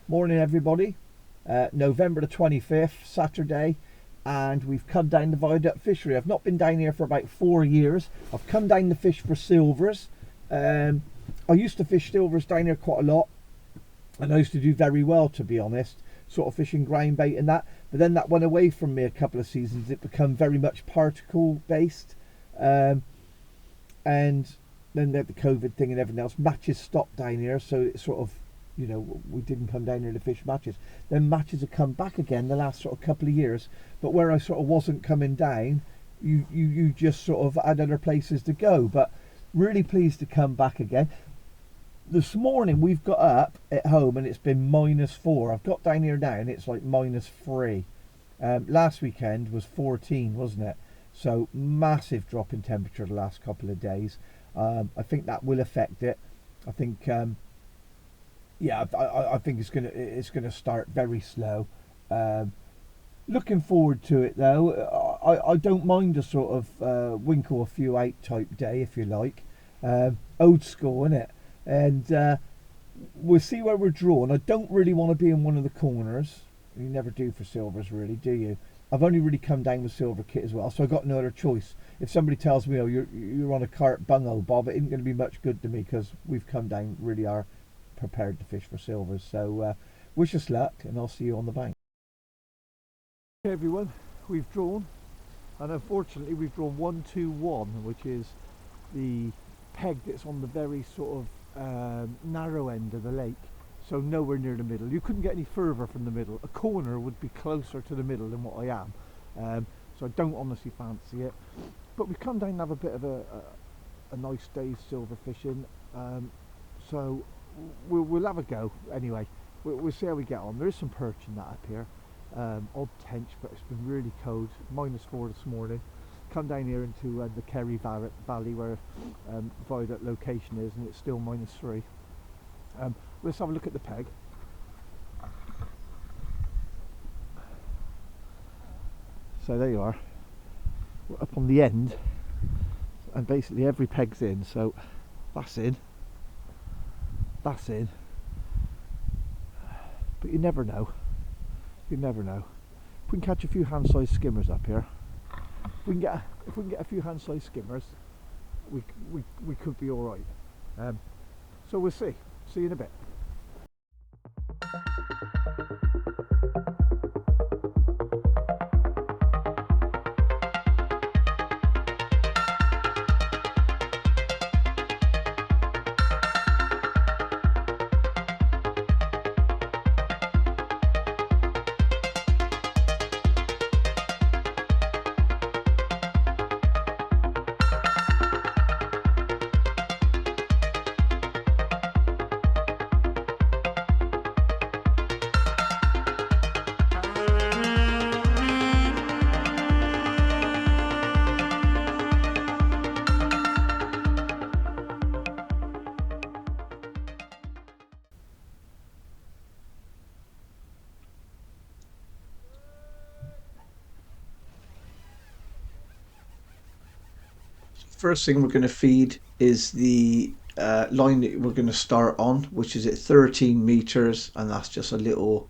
Morning everybody, November the 25th, Saturday, and we've come down the Viaduct fishery. I've not been down here for about 4 years. I've come down to fish for silvers. I used to fish silvers down here quite a lot, and I used to do very well, to be honest, sort of fishing ground bait and that, but then that went away from me a couple of seasons. It became very much particle based, and then the COVID thing and everything else. Matches stopped down here, so it sort of, you know, we didn't come down here to fish matches. Then matches have come back again the last sort of couple of years, but where I sort of wasn't coming down, you just sort of had other places to go. But really pleased to come back again. This morning we've got up at home and it's been -4. I've got down here now and it's like -3. Last weekend was 14, wasn't it? So massive drop in temperature the last couple of days. I think that will affect it. I think yeah, I think it's gonna start very slow. Looking forward to it though. I don't mind a sort of winkle a few out type day, if you like. Old school, innit? And we'll see where we're drawn. I don't really want to be in one of the corners. You never do for silvers, really, do you? I've only really come down with silver kit as well, so I got no other choice. If somebody tells me, oh, you're on a cart bungo, Bob, it isn't going to be much good to me, because we've come down, really are prepared to fish for silvers. So wish us luck, and I'll see you on the bank. Okay everyone, we've drawn, and unfortunately we've drawn 121, which is the peg that's on the very sort of narrow end of the lake, so nowhere near the middle. You couldn't get any further from the middle. A corner would be closer to the middle than what I am, so I don't honestly fancy it. But we've come down and have a bit of a nice day's silver fishing, so we'll have a go anyway. We'll see how we get on. There is some perch in that up here, odd tench, but it's been really cold. -4 this morning. Come down here into the Kerry Valley where Viaduct location is, and it's still -3. Let's have a look at the peg. So there you are. We're up on the end, and basically every peg's in. So that's in. That's in. But you never know. You never know. If we can catch a few hand-sized skimmers up here, if we can get a few hand-sized skimmers, we could be all right. So we'll see. See you in a bit. First thing we're going to feed is the line that we're going to start on, which is at 13 meters, and that's just a little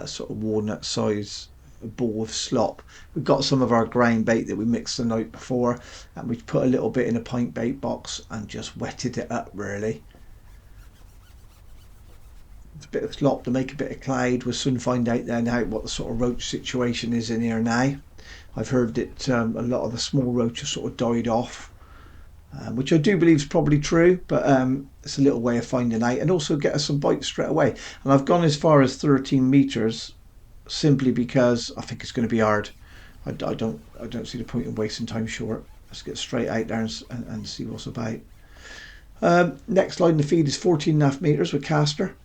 sort of walnut size ball of slop. We've got some of our grain bait that we mixed the night before, and we've put a little bit in a pint bait box and just wetted it up really. It's a bit of slop to make a bit of cloud. We'll soon find out then how what the sort of roach situation is in here now. I've heard that a lot of the small roaches sort of died off, which I do believe is probably true, but it's a little way of finding out, and also get us some bites straight away. And I've gone as far as 13 meters simply because I think it's going to be hard. I don't see the point in wasting time short. Let's get straight out there and see what's about. Next line in the feed is 14.5 meters with caster.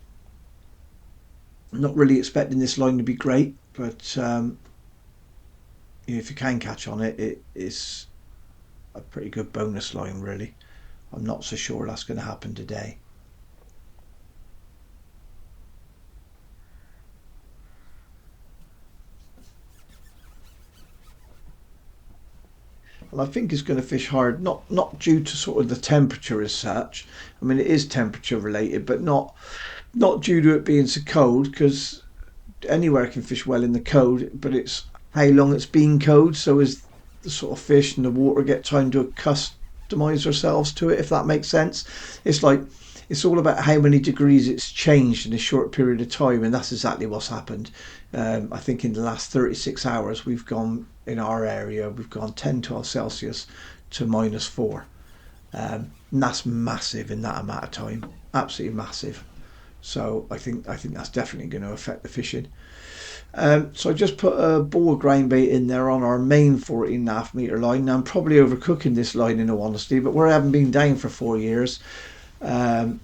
I'm not really expecting this line to be great, but if you can catch on it, it is a pretty good bonus line really. I'm not so sure that's going to happen today. And I think it's going to fish hard, not due to sort of the temperature as such. I mean, it is temperature related, but not due to it being so cold, because anywhere can fish well in the cold, but it's how long it's been cold. So as the sort of fish and the water get time to customize ourselves to it, if that makes sense. It's like it's all about how many degrees it's changed in a short period of time, and that's exactly what's happened. I think in the last 36 hours we've gone in our area, we've gone 10, 12 Celsius to -4. And that's massive in that amount of time, absolutely massive. So I think that's definitely going to affect the fishing. So I just put a ball of grain bait in there on our main 14.5 meter line. Now I'm probably overcooking this line in all honesty, but where I haven't been down for 4 years, um,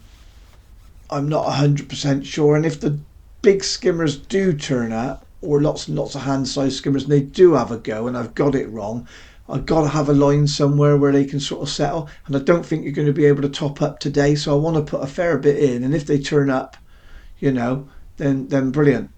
I'm not 100% sure. And if the big skimmers do turn up, or lots and lots of hand-sized skimmers, and they do have a go, and I've got it wrong, I've got to have a line somewhere where they can sort of settle. And I don't think you're going to be able to top up today, so I want to put a fair bit in. And if they turn up, you know, then brilliant.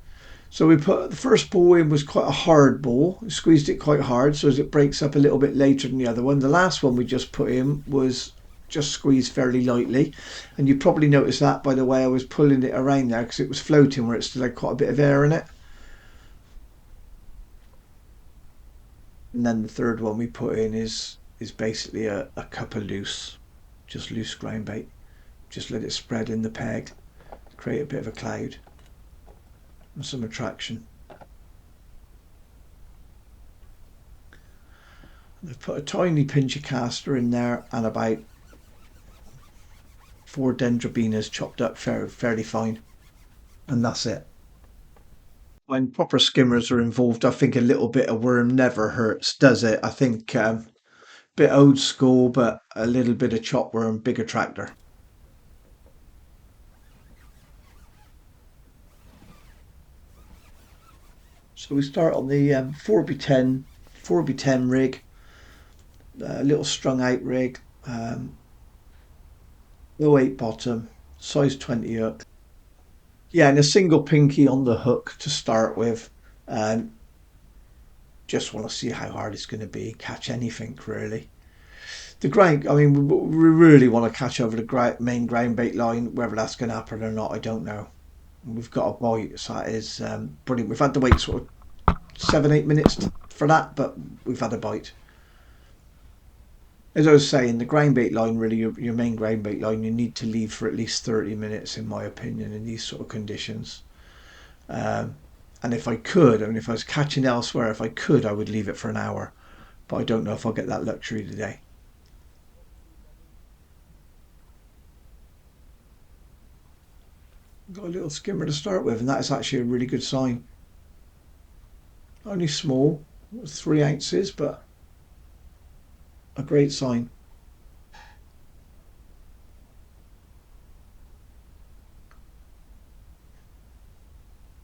So we put the first ball in was quite a hard ball. We squeezed it quite hard so as it breaks up a little bit later than the other one. The last one we just put in was just squeezed fairly lightly, and you probably noticed that by the way I was pulling it around there, because it was floating where it still had quite a bit of air in it. And then the third one we put in is basically a cup of loose, just loose ground bait. Just let it spread in the peg, create a bit of a cloud and some attraction. I've put a tiny pinch of castor in there and about 4 dendrobinas chopped up fairly fine, and that's it. When proper skimmers are involved, I think a little bit of worm never hurts, does it? I think bit old school, but a little bit of chop worm, big attractor. So we start on the 4x10 rig, a little strung out rig, 08 bottom, size 20 hook. Yeah, and a single pinky on the hook to start with. Um, just want to see how hard it's going to be, catch anything really. The ground, I mean, we really want to catch over the main ground bait line. Whether that's going to happen or not, I don't know. We've got a bite, so that is brilliant. We've had to wait sort of 7, 8 minutes for that, but we've had a bite. As I was saying, the ground bait line, really, your main ground bait line, you need to leave for at least 30 minutes, in my opinion, in these sort of conditions. Um, and if I could, I mean, if I was catching elsewhere, if I could, I would leave it for an hour. But I don't know if I'll get that luxury today. Got a little skimmer to start with, and that is actually a really good sign. Only small, 3 ounces, but a great sign.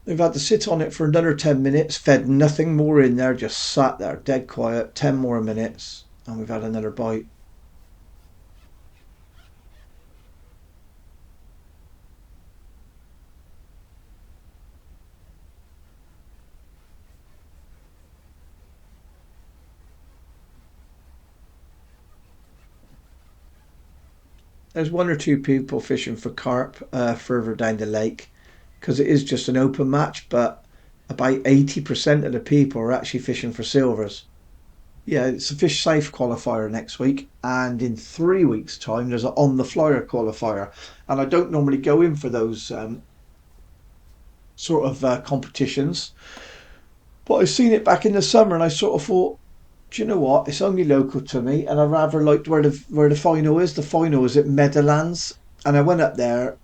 We've had to sit on it for another 10 minutes, fed nothing more in there, just sat there dead quiet, 10 more minutes, and we've had another bite. There's one or two people fishing for carp further down the lake because it is just an open match, but about 80% of the people are actually fishing for silvers. Yeah, it's a fish safe qualifier next week, and in 3 weeks' time, there's an on the flyer qualifier. And I don't normally go in for those sort of competitions, but I seen it back in the summer, and I sort of thought, do you know what? It's only local to me, and I rather liked where the final is. The final is at Meadowlands, and I went up there.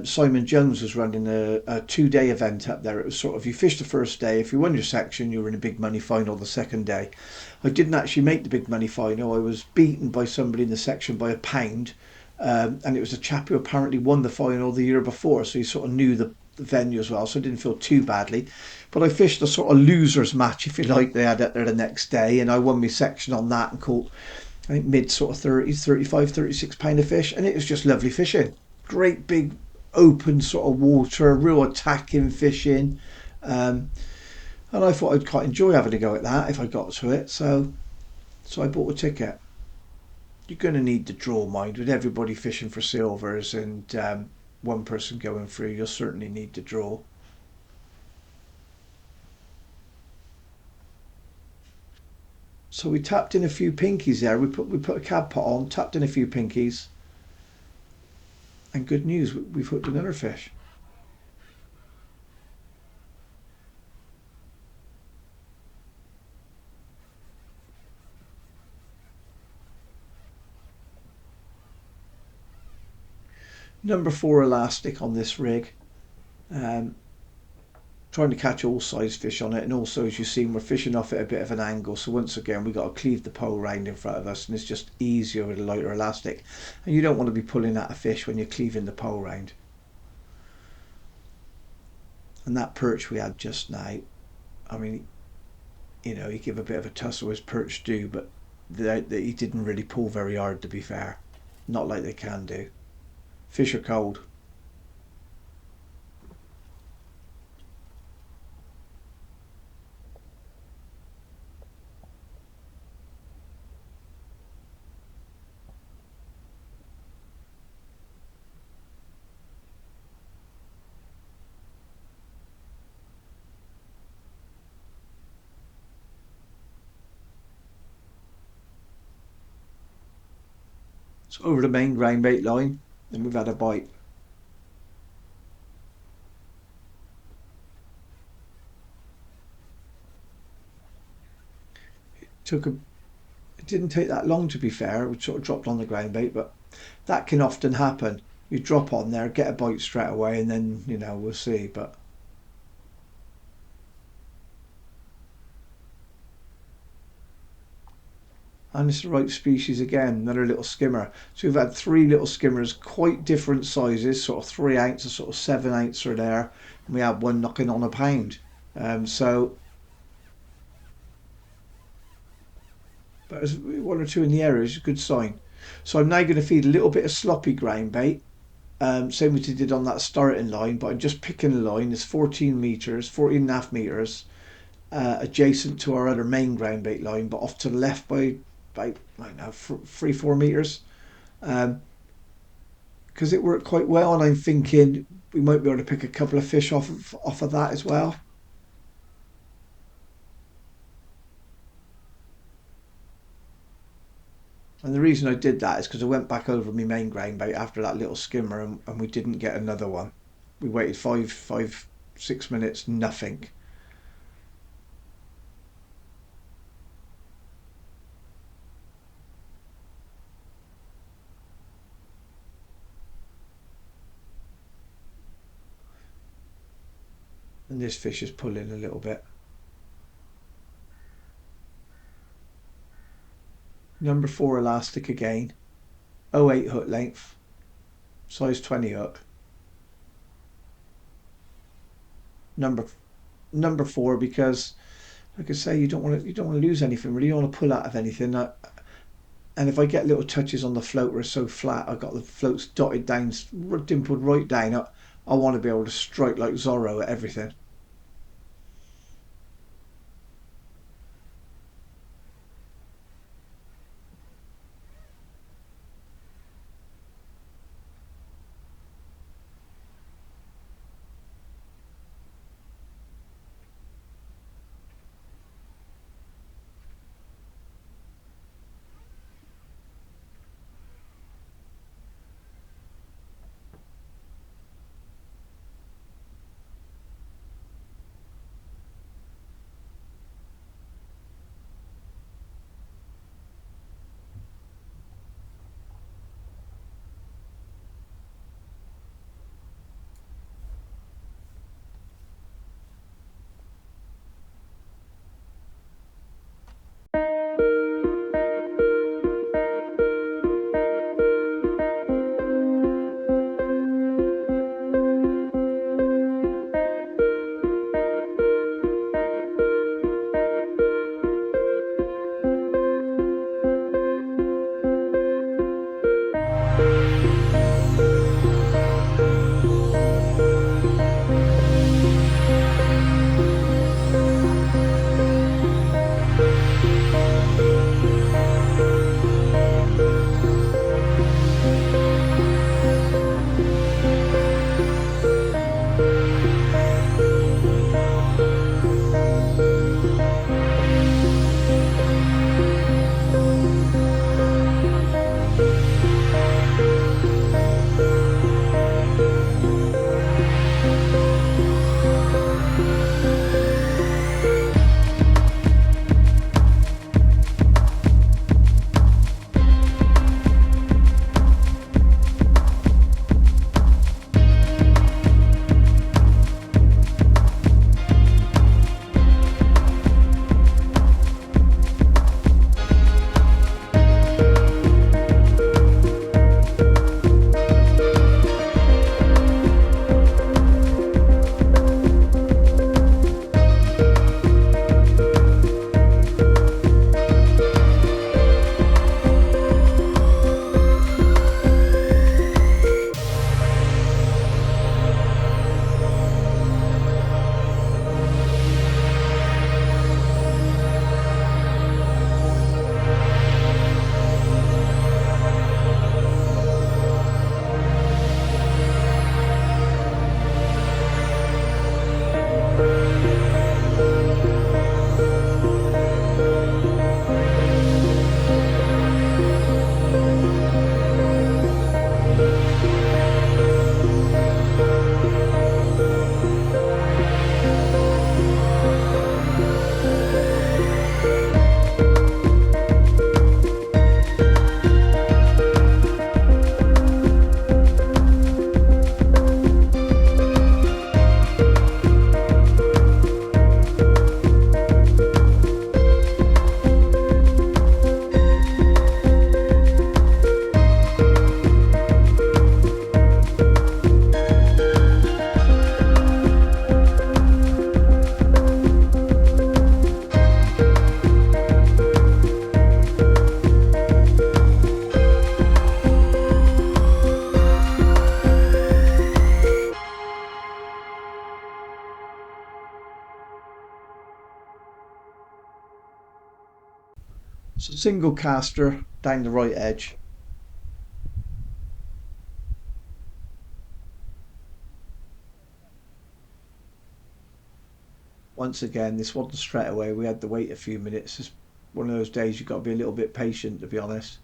Simon Jones was running a 2 day event up there. It was sort of, you fish the first day. If you won your section, you were in a big money final the second day. I didn't actually make the big money final. I was beaten by somebody in the section by a pound, and it was a chap who apparently won the final the year before, so he sort of knew the venue as well, so I didn't feel too badly. But I fished a sort of losers match, if you like, they had it there the next day, and I won my section on that and caught, I think, mid sort of 30s, 35, 36 pound of fish, and it was just lovely fishing. Great big open sort of water, real attacking fishing. Um, and I thought I'd quite enjoy having a go at that if I got to it, so I bought a ticket. You're going to need the draw, mind, with everybody fishing for silvers and one person going through. You'll certainly need the draw. So we tapped in a few pinkies there. We put a cab pot on, tapped in a few pinkies, and good news, we've hooked another fish. Number 4 elastic on this rig. Um, Trying to catch all size fish on it, and also, as you've seen, we're fishing off at a bit of an angle, so once again we've got to cleave the pole round in front of us, and it's just easier with a lighter elastic, and you don't want to be pulling at a fish when you're cleaving the pole round. And that perch we had just now, I mean, he gave a bit of a tussle as perch do, but he didn't really pull very hard, to be fair. Not like they can do. Fish are cold. So over the main ground bait line, and we've had a bite. Took a It didn't take that long, to be fair. We sort of dropped on the ground bait, but that can often happen. You drop on there, get a bite straight away, and then we'll see. But and it's the right species again, another little skimmer. So we've had 3 little skimmers, quite different sizes, sort of 3 ounce and sort of 7 ounce are there, and we had one knocking on a pound. So, but there's 1 or 2 in the area is a good sign. So I'm now going to feed a little bit of sloppy ground bait, same as we did on that starting line, but I'm just picking a line. It's 14 meters, 14 and a half meters, adjacent to our other main ground bait line, but off to the left by about, I don't know, 3-4 meters. Because it worked quite well, and I'm thinking we might be able to pick a couple of fish off of that as well. And the reason I did that is because I went back over my main ground bait after that little skimmer, and we didn't get another one. We waited 6 minutes, nothing. And this fish is pulling a little bit. Number 4 elastic again, 0.8 hook length, size 20 hook. Number number 4 because, like I say, you don't want to lose anything really. You don't want to pull out of anything. And if I get little touches on the float where it's so flat, I've got the floats dotted down, dimpled right down. I want to be able to strike like Zorro at everything. So single caster down the right edge. Once again, this wasn't straight away. We had to wait a few minutes. It's one of those days you've got to be a little bit patient, to be honest.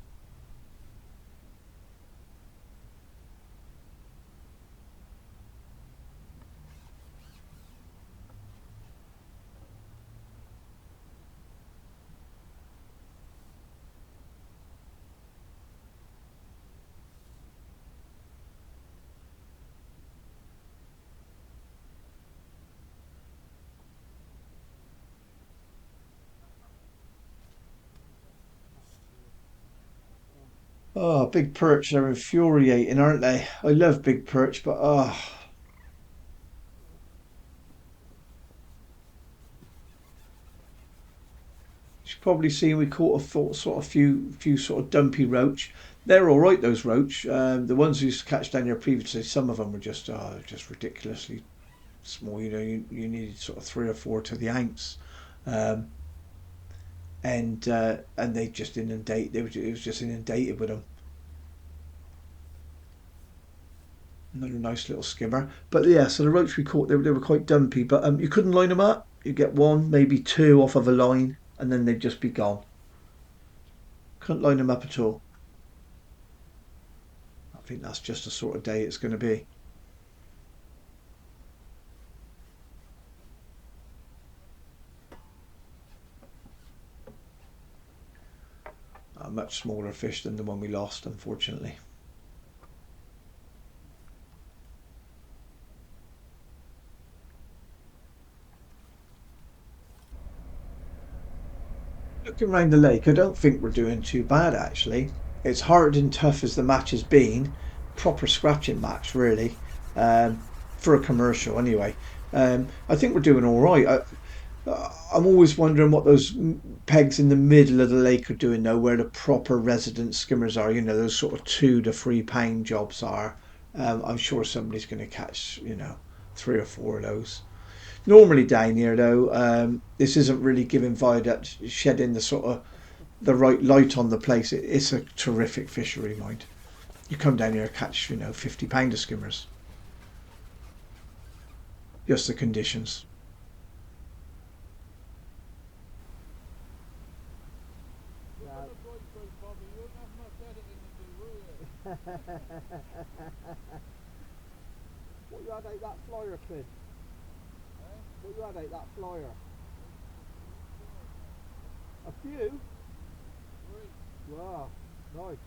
Oh, big perch, they're infuriating, aren't they? I love big perch, but you've probably seen we caught a sort of few sort of dumpy roach. They're all right, those roach. The ones we used to catch down here previously, some of them were just ridiculously small. You know, you needed sort of 3 or 4 to the ounce, um, and they just inundate. It was just inundated with them. Another nice little skimmer. But yeah, so the roach we caught, they were quite dumpy, but you couldn't line them up. You get one, maybe two off of a line, and then they'd just be gone. Couldn't line them up at all. I think that's just the sort of day it's going to be. A much smaller fish than the one we lost, unfortunately. Looking around the lake, I don't think we're doing too bad actually. It's hard and tough as the match has been. Proper scratching match, really, for a commercial anyway. I think we're doing all right. I'm always wondering what those pegs in the middle of the lake are doing though, where the proper resident skimmers are. You know, those sort of £2 to £3 jobs are. I'm sure somebody's going to catch, 3 or 4 of those. Normally down here though, this isn't really giving Viaduct shedding the right light on the place. It's a terrific fishery, mind. You come down here and catch, £50 of skimmers. Just the conditions. What you had out that flyer, kid? What you had out that flyer? A few? Wow, nice.